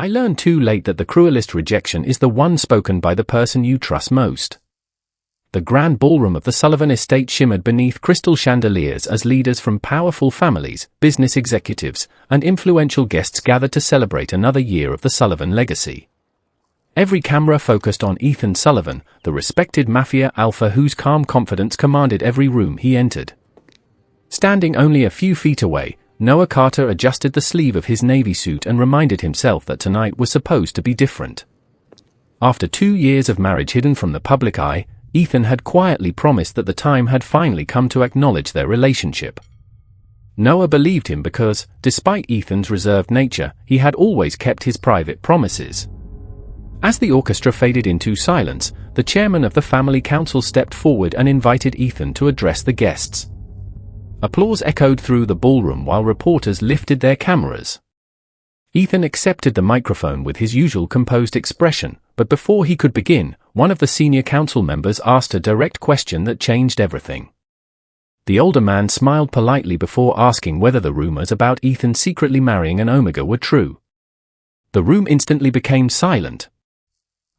I learned too late that the cruelest rejection is the one spoken by the person you trust most. The grand ballroom of the Sullivan estate shimmered beneath crystal chandeliers as leaders from powerful families, business executives, and influential guests gathered to celebrate another year of the Sullivan legacy. Every camera focused on Ethan Sullivan, the respected Mafia Alpha whose calm confidence commanded every room he entered. Standing only a few feet away, Noah Carter adjusted the sleeve of his navy suit and reminded himself that tonight was supposed to be different. After 2 years of marriage hidden from the public eye, Ethan had quietly promised that the time had finally come to acknowledge their relationship. Noah believed him because, despite Ethan's reserved nature, he had always kept his private promises. As the orchestra faded into silence, the chairman of the family council stepped forward and invited Ethan to address the guests. Applause echoed through the ballroom while reporters lifted their cameras. Ethan accepted the microphone with his usual composed expression, but before he could begin, one of the senior council members asked a direct question that changed everything. The older man smiled politely before asking whether the rumors about Ethan secretly marrying an Omega were true. The room instantly became silent.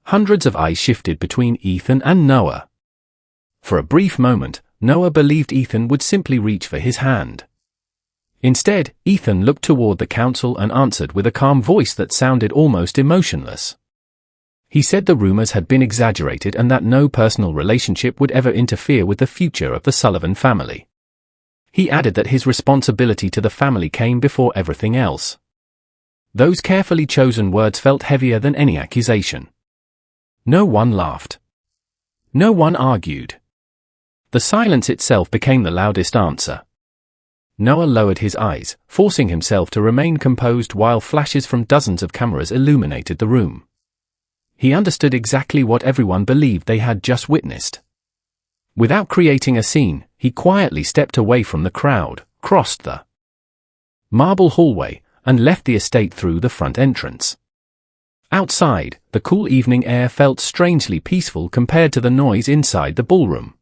Hundreds of eyes shifted between Ethan and Noah. For a brief moment, Noah believed Ethan would simply reach for his hand. Instead, Ethan looked toward the council and answered with a calm voice that sounded almost emotionless. He said the rumors had been exaggerated and that no personal relationship would ever interfere with the future of the Sullivan family. He added that his responsibility to the family came before everything else. Those carefully chosen words felt heavier than any accusation. No one laughed. No one argued. The silence itself became the loudest answer. Noah lowered his eyes, forcing himself to remain composed while flashes from dozens of cameras illuminated the room. He understood exactly what everyone believed they had just witnessed. Without creating a scene, he quietly stepped away from the crowd, crossed the marble hallway, and left the estate through the front entrance. Outside, the cool evening air felt strangely peaceful compared to the noise inside the ballroom.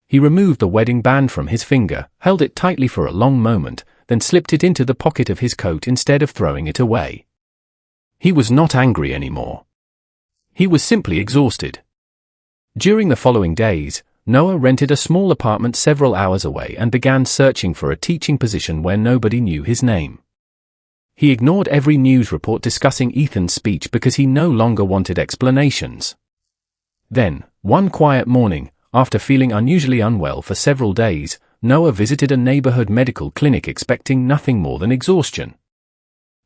He removed the wedding band from his finger, held it tightly for a long moment, then slipped it into the pocket of his coat instead of throwing it away. He was not angry anymore. He was simply exhausted. During the following days, Noah rented a small apartment several hours away and began searching for a teaching position where nobody knew his name. He ignored every news report discussing Ethan's speech because he no longer wanted explanations. Then, one quiet morning, after feeling unusually unwell for several days, Noah visited a neighborhood medical clinic expecting nothing more than exhaustion.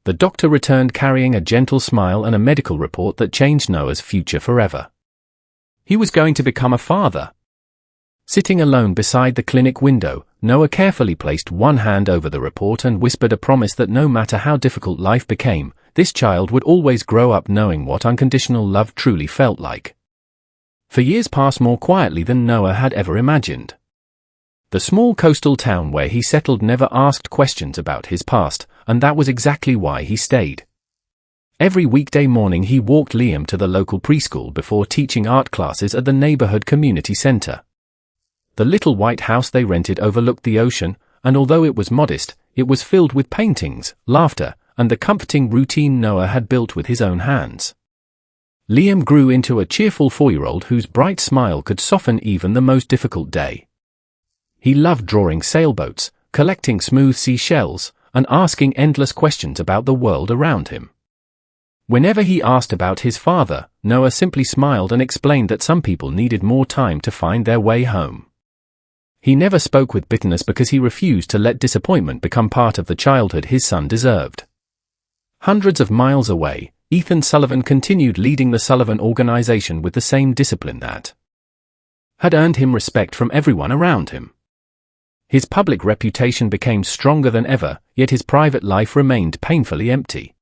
The doctor returned carrying a gentle smile and a medical report that changed Noah's future forever. He was going to become a father. Sitting alone beside the clinic window, Noah carefully placed one hand over the report and whispered a promise that no matter how difficult life became, this child would always grow up knowing what unconditional love truly felt like. For years passed more quietly than Noah had ever imagined. The small coastal town where he settled never asked questions about his past, and that was exactly why he stayed. Every weekday morning he walked Liam to the local preschool before teaching art classes at the neighborhood community center. The little white house they rented overlooked the ocean, and although it was modest, it was filled with paintings, laughter, and the comforting routine Noah had built with his own hands. Liam grew into a cheerful 4-year-old whose bright smile could soften even the most difficult day. He loved drawing sailboats, collecting smooth seashells, and asking endless questions about the world around him. Whenever he asked about his father, Noah simply smiled and explained that some people needed more time to find their way home. He never spoke with bitterness because he refused to let disappointment become part of the childhood his son deserved. Hundreds of miles away, Ethan Sullivan continued leading the Sullivan organization with the same discipline that had earned him respect from everyone around him. His public reputation became stronger than ever, yet his private life remained painfully empty.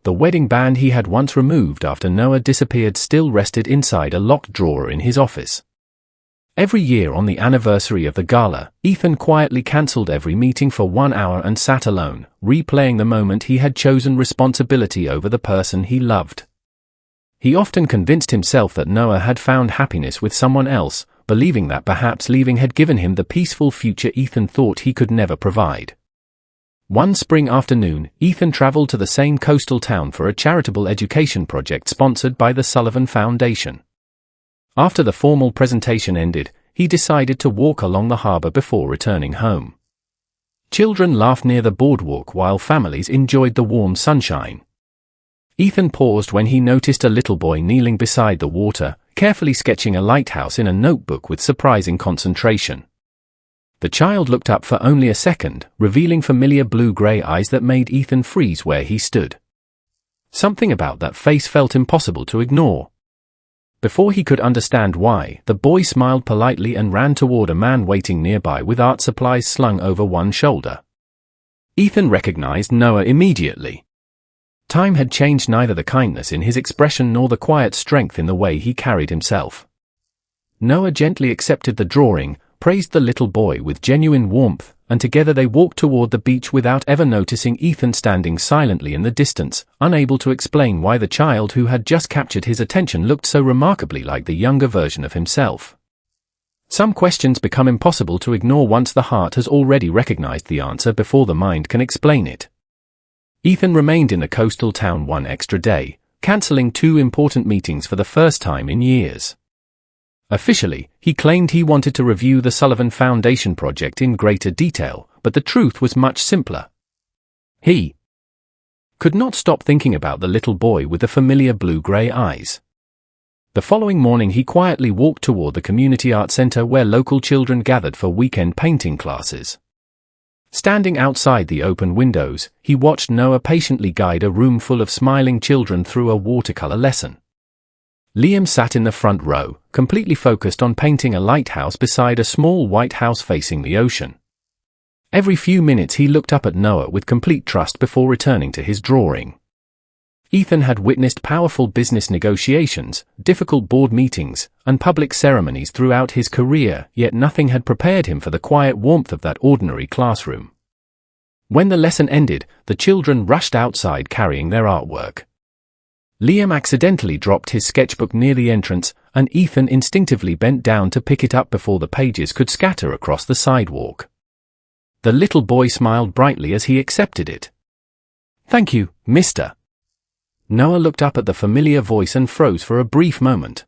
The wedding band he had once removed after Noah disappeared still rested inside a locked drawer in his office. Every year on the anniversary of the gala, Ethan quietly cancelled every meeting for 1 hour and sat alone, replaying the moment he had chosen responsibility over the person he loved. He often convinced himself that Noah had found happiness with someone else, believing that perhaps leaving had given him the peaceful future Ethan thought he could never provide. One spring afternoon, Ethan traveled to the same coastal town for a charitable education project sponsored by the Sullivan Foundation. After the formal presentation ended, he decided to walk along the harbor before returning home. Children laughed near the boardwalk while families enjoyed the warm sunshine. Ethan paused when he noticed a little boy kneeling beside the water, carefully sketching a lighthouse in a notebook with surprising concentration. The child looked up for only a second, revealing familiar blue-gray eyes that made Ethan freeze where he stood. Something about that face felt impossible to ignore. Before he could understand why, the boy smiled politely and ran toward a man waiting nearby with art supplies slung over one shoulder. Ethan recognized Noah immediately. Time had changed neither the kindness in his expression nor the quiet strength in the way he carried himself. Noah gently accepted the drawing, praised the little boy with genuine warmth, and together they walked toward the beach without ever noticing Ethan standing silently in the distance, unable to explain why the child who had just captured his attention looked so remarkably like the younger version of himself. Some questions become impossible to ignore once the heart has already recognized the answer before the mind can explain it. Ethan remained in the coastal town one extra day, canceling 2 important meetings for the first time in years. Officially, he claimed he wanted to review the Sullivan Foundation project in greater detail, but the truth was much simpler. He could not stop thinking about the little boy with the familiar blue-gray eyes. The following morning he quietly walked toward the community art center where local children gathered for weekend painting classes. Standing outside the open windows, he watched Noah patiently guide a room full of smiling children through a watercolor lesson. Liam sat in the front row, completely focused on painting a lighthouse beside a small white house facing the ocean. Every few minutes he looked up at Noah with complete trust before returning to his drawing. Ethan had witnessed powerful business negotiations, difficult board meetings, and public ceremonies throughout his career, yet nothing had prepared him for the quiet warmth of that ordinary classroom. When the lesson ended, the children rushed outside carrying their artwork. Liam accidentally dropped his sketchbook near the entrance, and Ethan instinctively bent down to pick it up before the pages could scatter across the sidewalk. The little boy smiled brightly as he accepted it. "Thank you, mister." Noah looked up at the familiar voice and froze for a brief moment.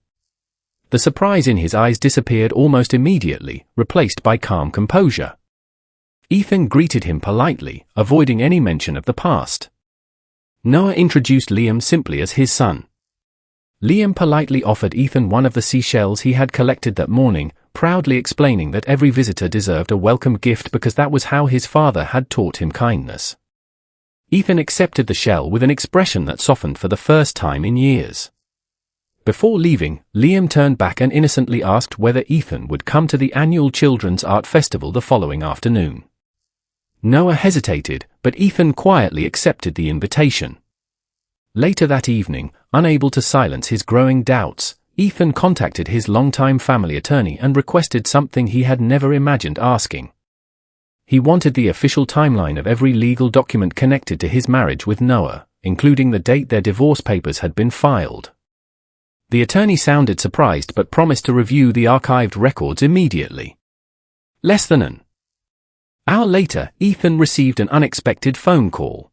The surprise in his eyes disappeared almost immediately, replaced by calm composure. Ethan greeted him politely, avoiding any mention of the past. Noah introduced Liam simply as his son. Liam politely offered Ethan one of the seashells he had collected that morning, proudly explaining that every visitor deserved a welcome gift because that was how his father had taught him kindness. Ethan accepted the shell with an expression that softened for the first time in years. Before leaving, Liam turned back and innocently asked whether Ethan would come to the annual Children's Art Festival the following afternoon. Noah hesitated, but Ethan quietly accepted the invitation. Later that evening, unable to silence his growing doubts, Ethan contacted his longtime family attorney and requested something he had never imagined asking. He wanted the official timeline of every legal document connected to his marriage with Noah, including the date their divorce papers had been filed. The attorney sounded surprised but promised to review the archived records immediately. Less than an hour later, Ethan received an unexpected phone call.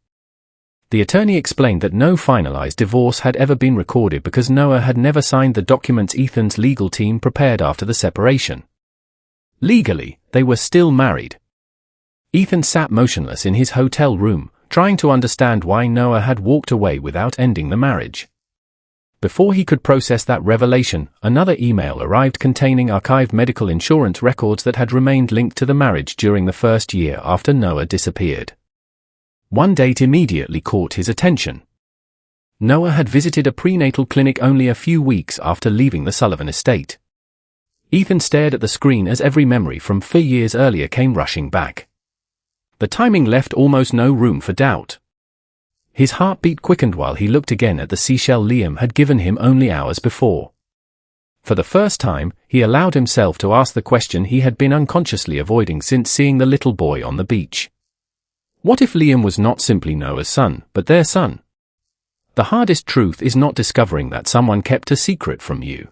The attorney explained that no finalized divorce had ever been recorded because Noah had never signed the documents Ethan's legal team prepared after the separation. Legally, they were still married. Ethan sat motionless in his hotel room, trying to understand why Noah had walked away without ending the marriage. Before he could process that revelation, another email arrived containing archived medical insurance records that had remained linked to the marriage during the first year after Noah disappeared. One date immediately caught his attention. Noah had visited a prenatal clinic only a few weeks after leaving the Sullivan estate. Ethan stared at the screen as every memory from 4 years earlier came rushing back. The timing left almost no room for doubt. His heartbeat quickened while he looked again at the seashell Liam had given him only hours before. For the first time, he allowed himself to ask the question he had been unconsciously avoiding since seeing the little boy on the beach. What if Liam was not simply Noah's son, but their son? The hardest truth is not discovering that someone kept a secret from you.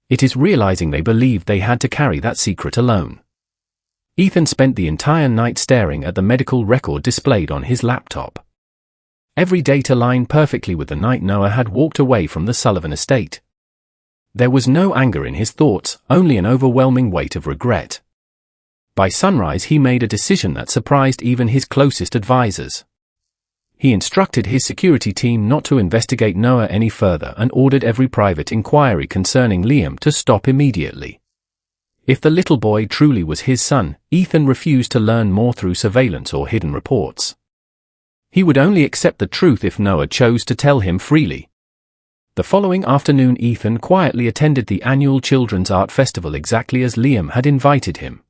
It is realizing they believed they had to carry that secret alone. Ethan spent the entire night staring at the medical record displayed on his laptop. Every data lined perfectly with the night Noah had walked away from the Sullivan estate. There was no anger in his thoughts, only an overwhelming weight of regret. By sunrise he made a decision that surprised even his closest advisors. He instructed his security team not to investigate Noah any further and ordered every private inquiry concerning Liam to stop immediately. If the little boy truly was his son, Ethan refused to learn more through surveillance or hidden reports. He would only accept the truth if Noah chose to tell him freely. The following afternoon Ethan quietly attended the annual Children's Art Festival exactly as Liam had invited him.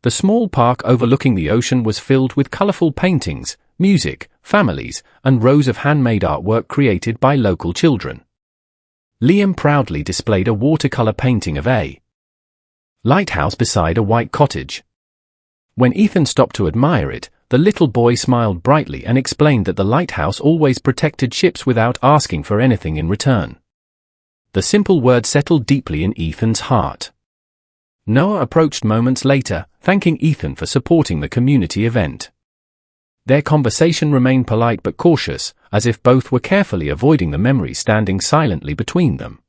The small park overlooking the ocean was filled with colorful paintings, music, families, and rows of handmade artwork created by local children. Liam proudly displayed a watercolor painting of a lighthouse beside a white cottage. When Ethan stopped to admire it, the little boy smiled brightly and explained that the lighthouse always protected ships without asking for anything in return. The simple word settled deeply in Ethan's heart. Noah approached moments later, thanking Ethan for supporting the community event. Their conversation remained polite but cautious, as if both were carefully avoiding the memories standing silently between them.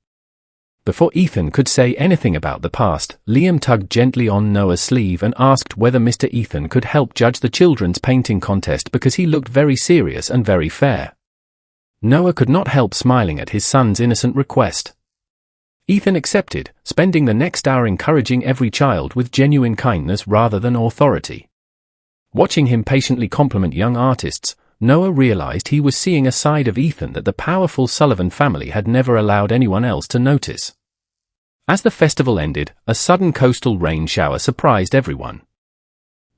Before Ethan could say anything about the past, Liam tugged gently on Noah's sleeve and asked whether Mr. Ethan could help judge the children's painting contest because he looked very serious and very fair. Noah could not help smiling at his son's innocent request. Ethan accepted, spending the next hour encouraging every child with genuine kindness rather than authority. Watching him patiently compliment young artists, Noah realized he was seeing a side of Ethan that the powerful Sullivan family had never allowed anyone else to notice. As the festival ended, a sudden coastal rain shower surprised everyone.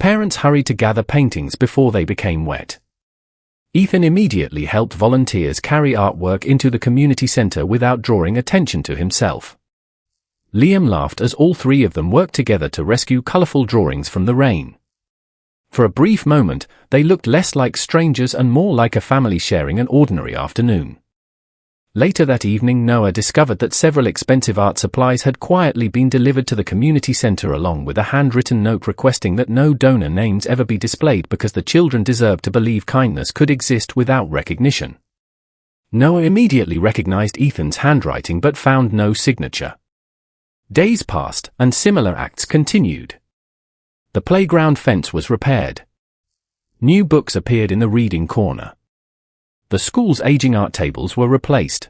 Parents hurried to gather paintings before they became wet. Ethan immediately helped volunteers carry artwork into the community center without drawing attention to himself. Liam laughed as all three of them worked together to rescue colorful drawings from the rain. For a brief moment, they looked less like strangers and more like a family sharing an ordinary afternoon. Later that evening, Noah discovered that several expensive art supplies had quietly been delivered to the community center along with a handwritten note requesting that no donor names ever be displayed because the children deserved to believe kindness could exist without recognition. Noah immediately recognized Ethan's handwriting but found no signature. Days passed, and similar acts continued. The playground fence was repaired. New books appeared in the reading corner. The school's aging art tables were replaced.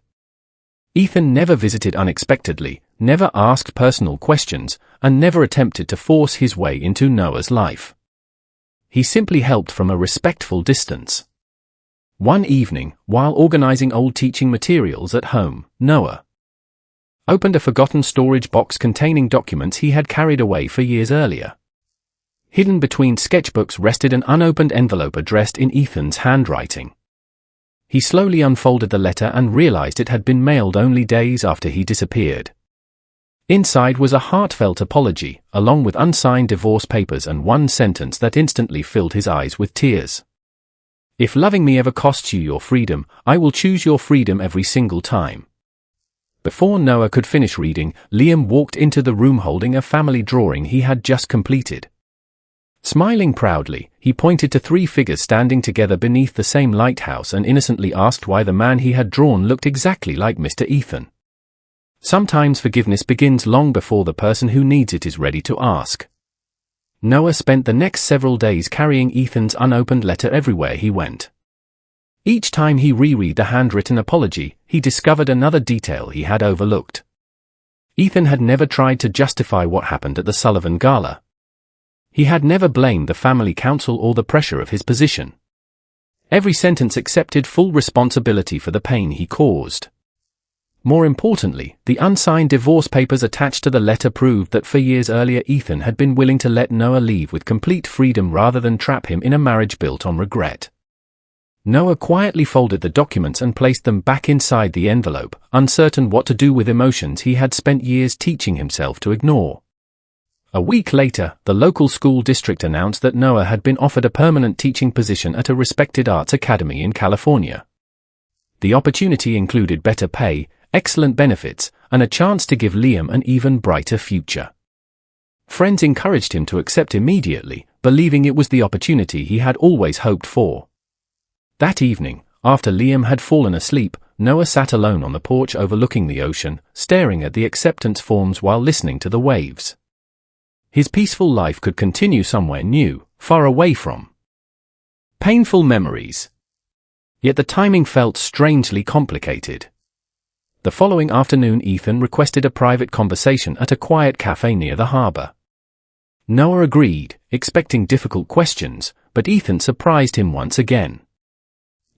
Ethan never visited unexpectedly, never asked personal questions, and never attempted to force his way into Noah's life. He simply helped from a respectful distance. One evening, while organizing old teaching materials at home, Noah opened a forgotten storage box containing documents he had carried away for years earlier. Hidden between sketchbooks rested an unopened envelope addressed in Ethan's handwriting. He slowly unfolded the letter and realized it had been mailed only days after he disappeared. Inside was a heartfelt apology, along with unsigned divorce papers and one sentence that instantly filled his eyes with tears. "If loving me ever costs you your freedom, I will choose your freedom every single time." Before Noah could finish reading, Liam walked into the room holding a family drawing he had just completed. Smiling proudly, he pointed to three figures standing together beneath the same lighthouse and innocently asked why the man he had drawn looked exactly like Mr. Ethan. Sometimes forgiveness begins long before the person who needs it is ready to ask. Noah spent the next several days carrying Ethan's unopened letter everywhere he went. Each time he reread the handwritten apology, he discovered another detail he had overlooked. Ethan had never tried to justify what happened at the Sullivan Gala. He had never blamed the family council or the pressure of his position. Every sentence accepted full responsibility for the pain he caused. More importantly, the unsigned divorce papers attached to the letter proved that for years earlier Ethan had been willing to let Noah leave with complete freedom rather than trap him in a marriage built on regret. Noah quietly folded the documents and placed them back inside the envelope, uncertain what to do with emotions he had spent years teaching himself to ignore. A week later, the local school district announced that Noah had been offered a permanent teaching position at a respected arts academy in California. The opportunity included better pay, excellent benefits, and a chance to give Liam an even brighter future. Friends encouraged him to accept immediately, believing it was the opportunity he had always hoped for. That evening, after Liam had fallen asleep, Noah sat alone on the porch overlooking the ocean, staring at the acceptance forms while listening to the waves. His peaceful life could continue somewhere new, far away from painful memories. Yet the timing felt strangely complicated. The following afternoon, Ethan requested a private conversation at a quiet cafe near the harbor. Noah agreed, expecting difficult questions, but Ethan surprised him once again.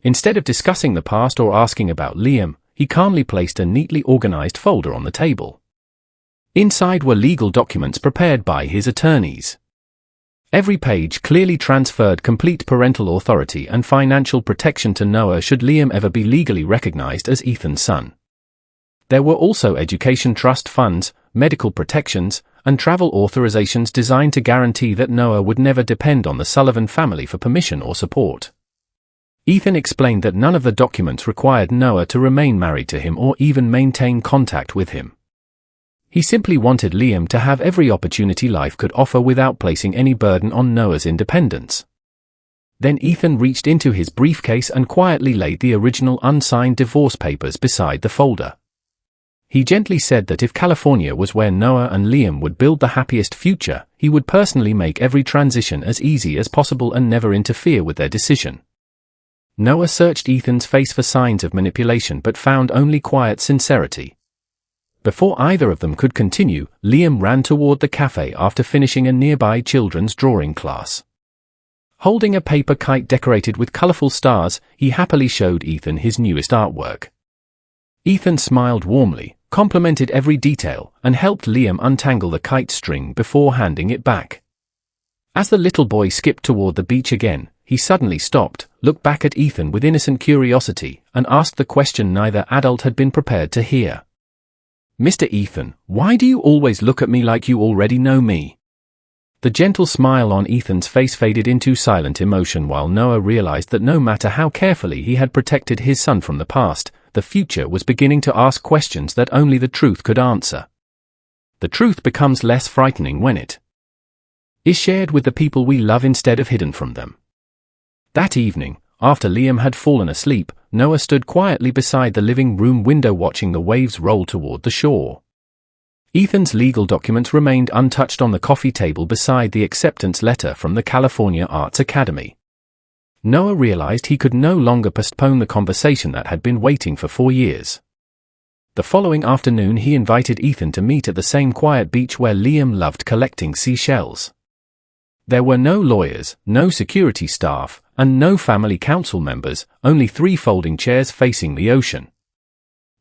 Instead of discussing the past or asking about Liam, he calmly placed a neatly organized folder on the table. Inside were legal documents prepared by his attorneys. Every page clearly transferred complete parental authority and financial protection to Noah should Liam ever be legally recognized as Ethan's son. There were also education trust funds, medical protections, and travel authorizations designed to guarantee that Noah would never depend on the Sullivan family for permission or support. Ethan explained that none of the documents required Noah to remain married to him or even maintain contact with him. He simply wanted Liam to have every opportunity life could offer without placing any burden on Noah's independence. Then Ethan reached into his briefcase and quietly laid the original unsigned divorce papers beside the folder. He gently said that if California was where Noah and Liam would build the happiest future, he would personally make every transition as easy as possible and never interfere with their decision. Noah searched Ethan's face for signs of manipulation but found only quiet sincerity. Before either of them could continue, Liam ran toward the cafe after finishing a nearby children's drawing class. Holding a paper kite decorated with colorful stars, he happily showed Ethan his newest artwork. Ethan smiled warmly, complimented every detail, and helped Liam untangle the kite string before handing it back. As the little boy skipped toward the beach again, he suddenly stopped, looked back at Ethan with innocent curiosity, and asked the question neither adult had been prepared to hear. "Mr. Ethan, why do you always look at me like you already know me?" The gentle smile on Ethan's face faded into silent emotion while Noah realized that no matter how carefully he had protected his son from the past, the future was beginning to ask questions that only the truth could answer. The truth becomes less frightening when it is shared with the people we love instead of hidden from them. That evening, after Liam had fallen asleep, Noah stood quietly beside the living room window watching the waves roll toward the shore. Ethan's legal documents remained untouched on the coffee table beside the acceptance letter from the California Arts Academy. Noah realized he could no longer postpone the conversation that had been waiting for 4 years. The following afternoon he invited Ethan to meet at the same quiet beach where Liam loved collecting seashells. There were no lawyers, no security staff, and no family council members, only 3 folding chairs facing the ocean.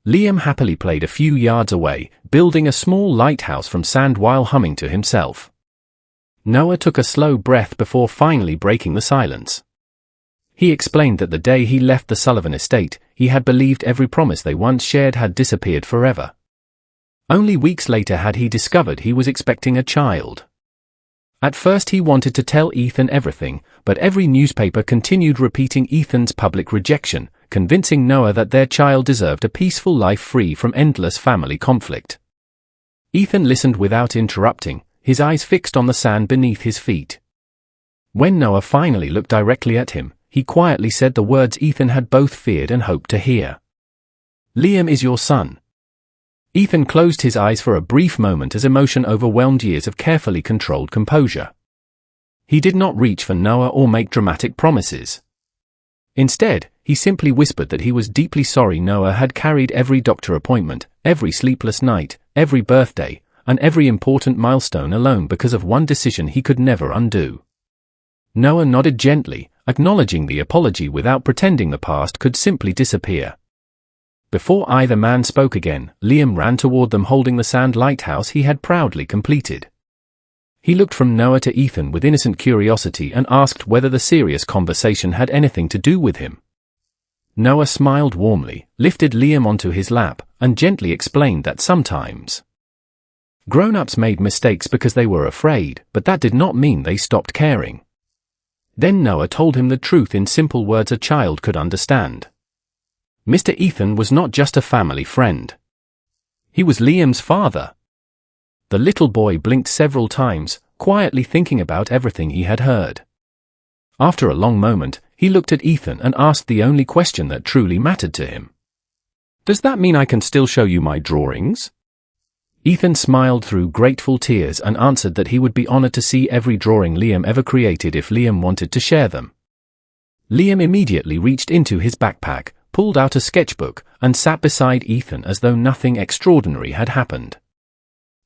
Liam happily played a few yards away, building a small lighthouse from sand while humming to himself. Noah took a slow breath before finally breaking the silence. He explained that the day he left the Sullivan estate, he had believed every promise they once shared had disappeared forever. Only weeks later had he discovered he was expecting a child. At first he wanted to tell Ethan everything, but every newspaper continued repeating Ethan's public rejection, convincing Noah that their child deserved a peaceful life free from endless family conflict. Ethan listened without interrupting, his eyes fixed on the sand beneath his feet. When Noah finally looked directly at him, he quietly said the words Ethan had both feared and hoped to hear. "Liam is your son." Ethan closed his eyes for a brief moment as emotion overwhelmed years of carefully controlled composure. He did not reach for Noah or make dramatic promises. Instead, he simply whispered that he was deeply sorry Noah had carried every doctor appointment, every sleepless night, every birthday, and every important milestone alone because of one decision he could never undo. Noah nodded gently, acknowledging the apology without pretending the past could simply disappear. Before either man spoke again, Liam ran toward them holding the sand lighthouse he had proudly completed. He looked from Noah to Ethan with innocent curiosity and asked whether the serious conversation had anything to do with him. Noah smiled warmly, lifted Liam onto his lap, and gently explained that sometimes grown-ups made mistakes because they were afraid, but that did not mean they stopped caring. Then Noah told him the truth in simple words a child could understand. Mr. Ethan was not just a family friend. He was Liam's father. The little boy blinked several times, quietly thinking about everything he had heard. After a long moment, he looked at Ethan and asked the only question that truly mattered to him. "Does that mean I can still show you my drawings?" Ethan smiled through grateful tears and answered that he would be honored to see every drawing Liam ever created if Liam wanted to share them. Liam immediately reached into his backpack, pulled out a sketchbook, and sat beside Ethan as though nothing extraordinary had happened.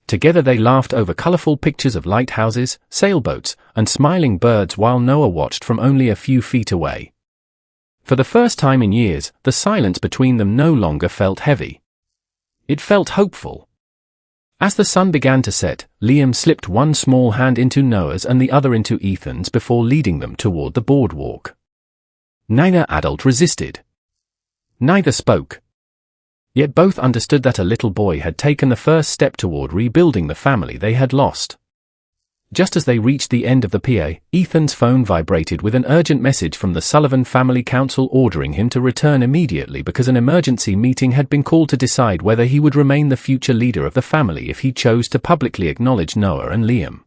Together they laughed over colorful pictures of lighthouses, sailboats, and smiling birds while Noah watched from only a few feet away. For the first time in years, the silence between them no longer felt heavy. It felt hopeful. As the sun began to set, Liam slipped one small hand into Noah's and the other into Ethan's before leading them toward the boardwalk. Neither adult resisted. Neither spoke. Yet both understood that a little boy had taken the first step toward rebuilding the family they had lost. Just as they reached the end of the pier, Ethan's phone vibrated with an urgent message from the Sullivan Family Council ordering him to return immediately because an emergency meeting had been called to decide whether he would remain the future leader of the family if he chose to publicly acknowledge Noah and Liam.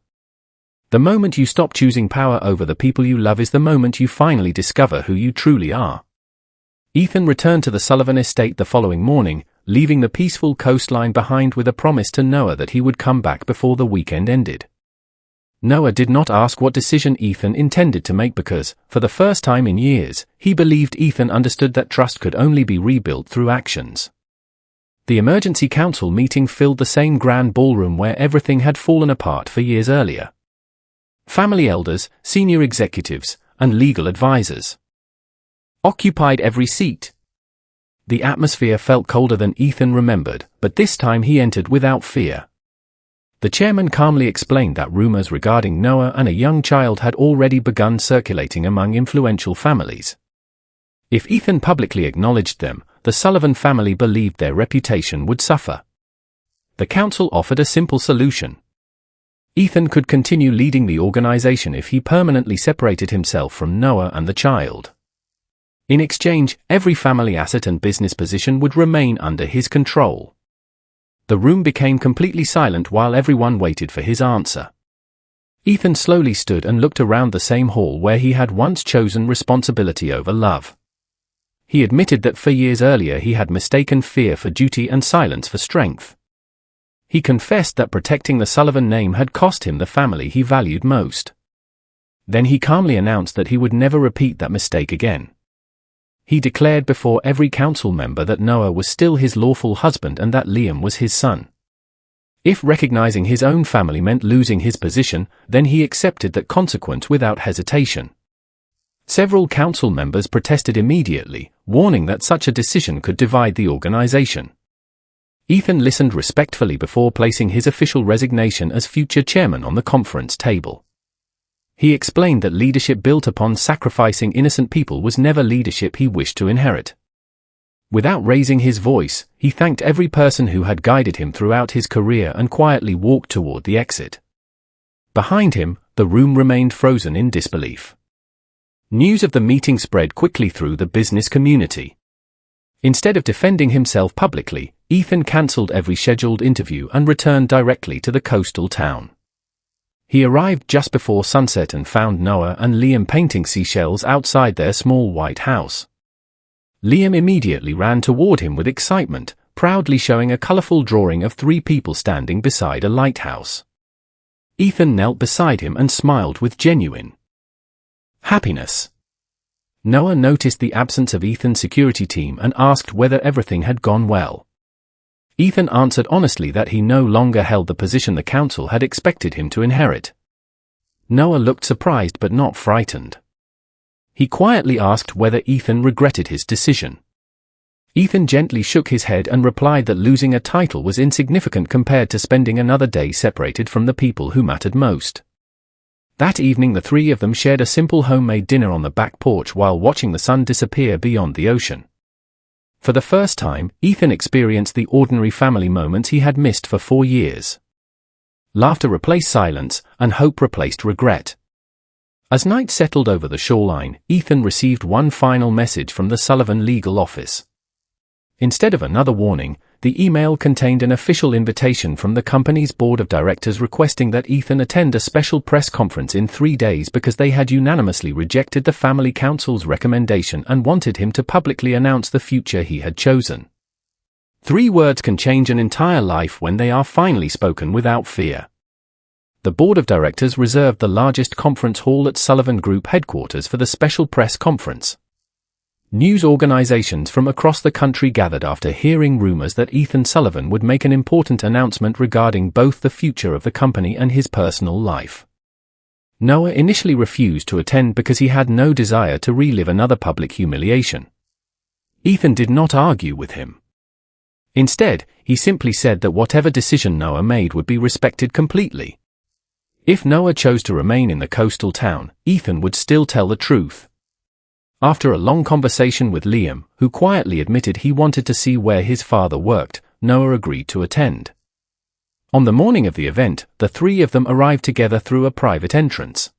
The moment you stop choosing power over the people you love is the moment you finally discover who you truly are. Ethan returned to the Sullivan estate the following morning, leaving the peaceful coastline behind with a promise to Noah that he would come back before the weekend ended. Noah did not ask what decision Ethan intended to make because, for the first time in years, he believed Ethan understood that trust could only be rebuilt through actions. The emergency council meeting filled the same grand ballroom where everything had fallen apart for years earlier. Family elders, senior executives, and legal advisors occupied every seat. The atmosphere felt colder than Ethan remembered, but this time he entered without fear. The chairman calmly explained that rumors regarding Noah and a young child had already begun circulating among influential families. If Ethan publicly acknowledged them, the Sullivan family believed their reputation would suffer. The council offered a simple solution. Ethan could continue leading the organization if he permanently separated himself from Noah and the child. In exchange, every family asset and business position would remain under his control. The room became completely silent while everyone waited for his answer. Ethan slowly stood and looked around the same hall where he had once chosen responsibility over love. He admitted that for years earlier he had mistaken fear for duty and silence for strength. He confessed that protecting the Sullivan name had cost him the family he valued most. Then he calmly announced that he would never repeat that mistake again. He declared before every council member that Noah was still his lawful husband and that Liam was his son. If recognizing his own family meant losing his position, then he accepted that consequence without hesitation. Several council members protested immediately, warning that such a decision could divide the organization. Ethan listened respectfully before placing his official resignation as future chairman on the conference table. He explained that leadership built upon sacrificing innocent people was never leadership he wished to inherit. Without raising his voice, he thanked every person who had guided him throughout his career and quietly walked toward the exit. Behind him, the room remained frozen in disbelief. News of the meeting spread quickly through the business community. Instead of defending himself publicly, Ethan cancelled every scheduled interview and returned directly to the coastal town. He arrived just before sunset and found Noah and Liam painting seashells outside their small white house. Liam immediately ran toward him with excitement, proudly showing a colorful drawing of 3 people standing beside a lighthouse. Ethan knelt beside him and smiled with genuine happiness. Noah noticed the absence of Ethan's security team and asked whether everything had gone well. Ethan answered honestly that he no longer held the position the council had expected him to inherit. Noah looked surprised but not frightened. He quietly asked whether Ethan regretted his decision. Ethan gently shook his head and replied that losing a title was insignificant compared to spending another day separated from the people who mattered most. That evening the 3 of them shared a simple homemade dinner on the back porch while watching the sun disappear beyond the ocean. For the first time, Ethan experienced the ordinary family moments he had missed for 4 years. Laughter replaced silence, and hope replaced regret. As night settled over the shoreline, Ethan received one final message from the Sullivan legal office. Instead of another warning, The email contained an official invitation from the company's board of directors requesting that Ethan attend a special press conference in 3 days because they had unanimously rejected the family council's recommendation and wanted him to publicly announce the future he had chosen. 3 words can change an entire life when they are finally spoken without fear. The board of directors reserved the largest conference hall at Sullivan Group headquarters for the special press conference. News organizations from across the country gathered after hearing rumors that Ethan Sullivan would make an important announcement regarding both the future of the company and his personal life. Noah initially refused to attend because he had no desire to relive another public humiliation. Ethan did not argue with him. Instead, he simply said that whatever decision Noah made would be respected completely. If Noah chose to remain in the coastal town, Ethan would still tell the truth. After a long conversation with Liam, who quietly admitted he wanted to see where his father worked, Noah agreed to attend. On the morning of the event, the 3 of them arrived together through a private entrance.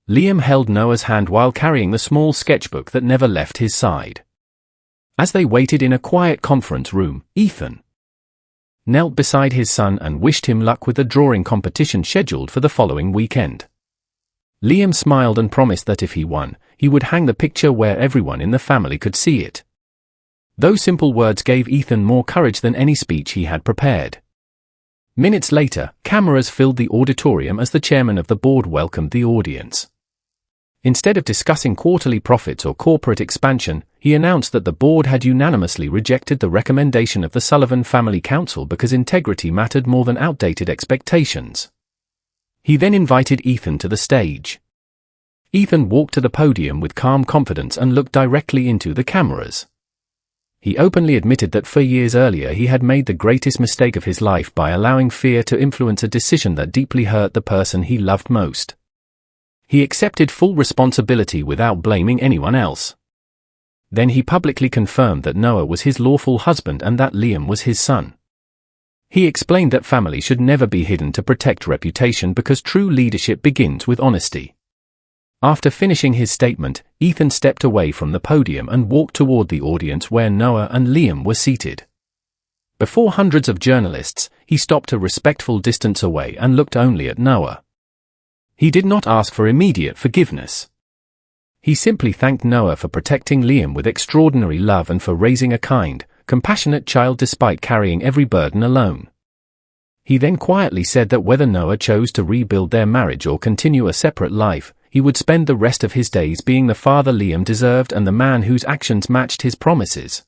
Liam held Noah's hand while carrying the small sketchbook that never left his side. As they waited in a quiet conference room, Ethan knelt beside his son and wished him luck with the drawing competition scheduled for the following weekend. Liam smiled and promised that if he won, he would hang the picture where everyone in the family could see it. Those simple words gave Ethan more courage than any speech he had prepared. Minutes later, cameras filled the auditorium as the chairman of the board welcomed the audience. Instead of discussing quarterly profits or corporate expansion, he announced that the board had unanimously rejected the recommendation of the Sullivan Family Council because integrity mattered more than outdated expectations. He then invited Ethan to the stage. Ethan walked to the podium with calm confidence and looked directly into the cameras. He openly admitted that for years earlier he had made the greatest mistake of his life by allowing fear to influence a decision that deeply hurt the person he loved most. He accepted full responsibility without blaming anyone else. Then he publicly confirmed that Noah was his lawful husband and that Liam was his son. He explained that family should never be hidden to protect reputation because true leadership begins with honesty. After finishing his statement, Ethan stepped away from the podium and walked toward the audience where Noah and Liam were seated. Before hundreds of journalists, he stopped a respectful distance away and looked only at Noah. He did not ask for immediate forgiveness. He simply thanked Noah for protecting Liam with extraordinary love and for raising a kind, compassionate child despite carrying every burden alone. He then quietly said that whether Noah chose to rebuild their marriage or continue a separate life, he would spend the rest of his days being the father Liam deserved and the man whose actions matched his promises.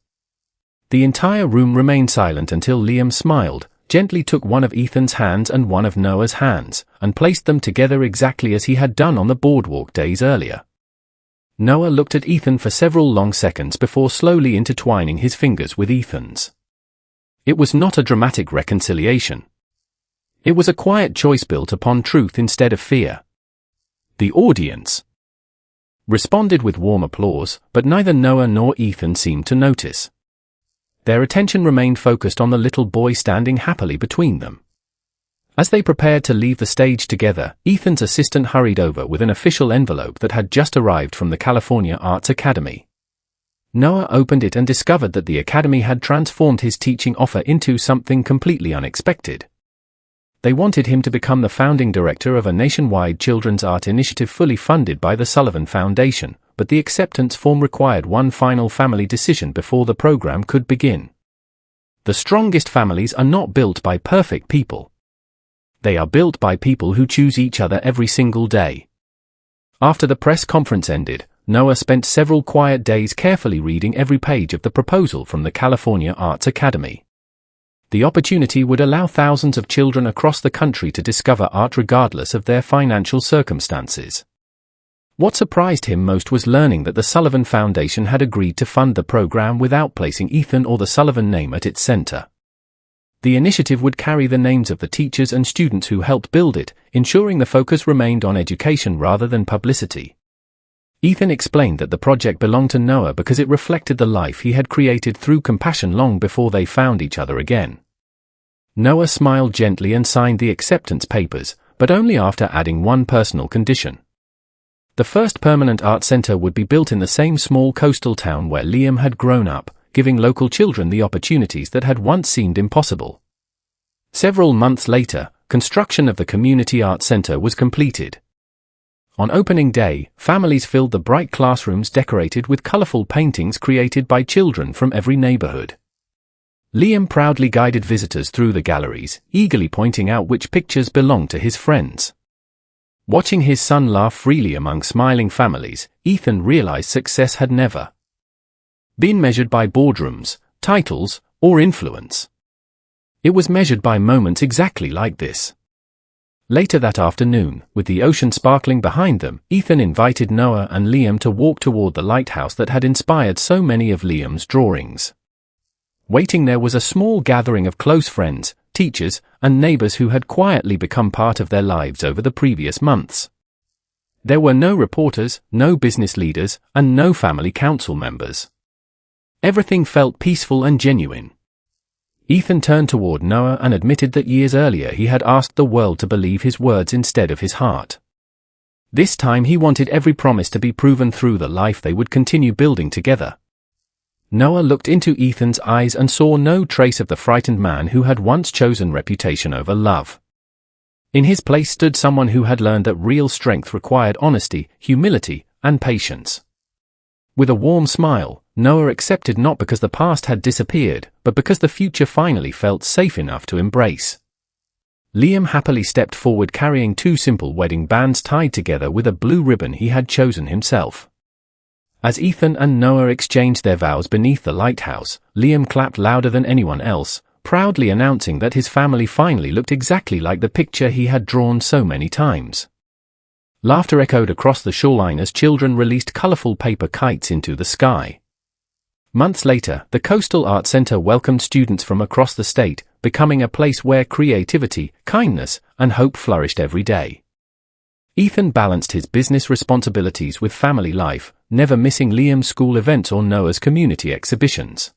The entire room remained silent until Liam smiled, gently took one of Ethan's hands and one of Noah's hands, and placed them together exactly as he had done on the boardwalk days earlier. Noah looked at Ethan for several long seconds before slowly intertwining his fingers with Ethan's. It was not a dramatic reconciliation. It was a quiet choice built upon truth instead of fear. The audience responded with warm applause, but neither Noah nor Ethan seemed to notice. Their attention remained focused on the little boy standing happily between them. As they prepared to leave the stage together, Ethan's assistant hurried over with an official envelope that had just arrived from the California Arts Academy. Noah opened it and discovered that the Academy had transformed his teaching offer into something completely unexpected. They wanted him to become the founding director of a nationwide children's art initiative fully funded by the Sullivan Foundation, but the acceptance form required one final family decision before the program could begin. The strongest families are not built by perfect people. They are built by people who choose each other every single day. After the press conference ended, Noah spent several quiet days carefully reading every page of the proposal from the California Arts Academy. The opportunity would allow thousands of children across the country to discover art regardless of their financial circumstances. What surprised him most was learning that the Sullivan Foundation had agreed to fund the program without placing Ethan or the Sullivan name at its center. The initiative would carry the names of the teachers and students who helped build it, ensuring the focus remained on education rather than publicity. Ethan explained that the project belonged to Noah because it reflected the life he had created through compassion long before they found each other again. Noah smiled gently and signed the acceptance papers, but only after adding one personal condition. The first permanent art center would be built in the same small coastal town where Liam had grown up, giving local children the opportunities that had once seemed impossible. Several months later, construction of the Community Art Center was completed. On opening day, families filled the bright classrooms decorated with colorful paintings created by children from every neighborhood. Liam proudly guided visitors through the galleries, eagerly pointing out which pictures belonged to his friends. Watching his son laugh freely among smiling families, Ethan realized success had never been measured by boardrooms, titles, or influence. It was measured by moments exactly like this. Later that afternoon, with the ocean sparkling behind them, Ethan invited Noah and Liam to walk toward the lighthouse that had inspired so many of Liam's drawings. Waiting there was a small gathering of close friends, teachers, and neighbors who had quietly become part of their lives over the previous months. There were no reporters, no business leaders, and no family council members. Everything felt peaceful and genuine. Ethan turned toward Noah and admitted that years earlier he had asked the world to believe his words instead of his heart. This time he wanted every promise to be proven through the life they would continue building together. Noah looked into Ethan's eyes and saw no trace of the frightened man who had once chosen reputation over love. In his place stood someone who had learned that real strength required honesty, humility, and patience. With a warm smile, Noah accepted not because the past had disappeared, but because the future finally felt safe enough to embrace. Liam happily stepped forward carrying two simple wedding bands tied together with a blue ribbon he had chosen himself. As Ethan and Noah exchanged their vows beneath the lighthouse, Liam clapped louder than anyone else, proudly announcing that his family finally looked exactly like the picture he had drawn so many times. Laughter echoed across the shoreline as children released colorful paper kites into the sky. Months later, the Coastal Art Center welcomed students from across the state, becoming a place where creativity, kindness, and hope flourished every day. Ethan balanced his business responsibilities with family life, never missing Liam's school events or Noah's community exhibitions.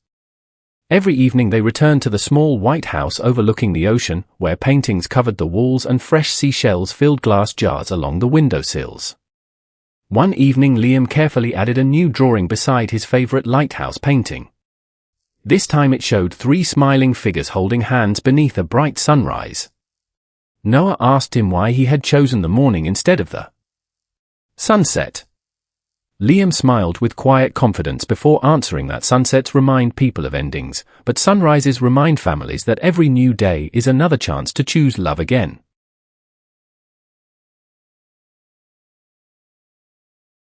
Every evening they returned to the small white house overlooking the ocean, where paintings covered the walls and fresh seashells filled glass jars along the windowsills. One evening Liam carefully added a new drawing beside his favorite lighthouse painting. This time it showed three smiling figures holding hands beneath a bright sunrise. Noah asked him why he had chosen the morning instead of the sunset. Liam smiled with quiet confidence before answering that sunsets remind people of endings, but sunrises remind families that every new day is another chance to choose love again.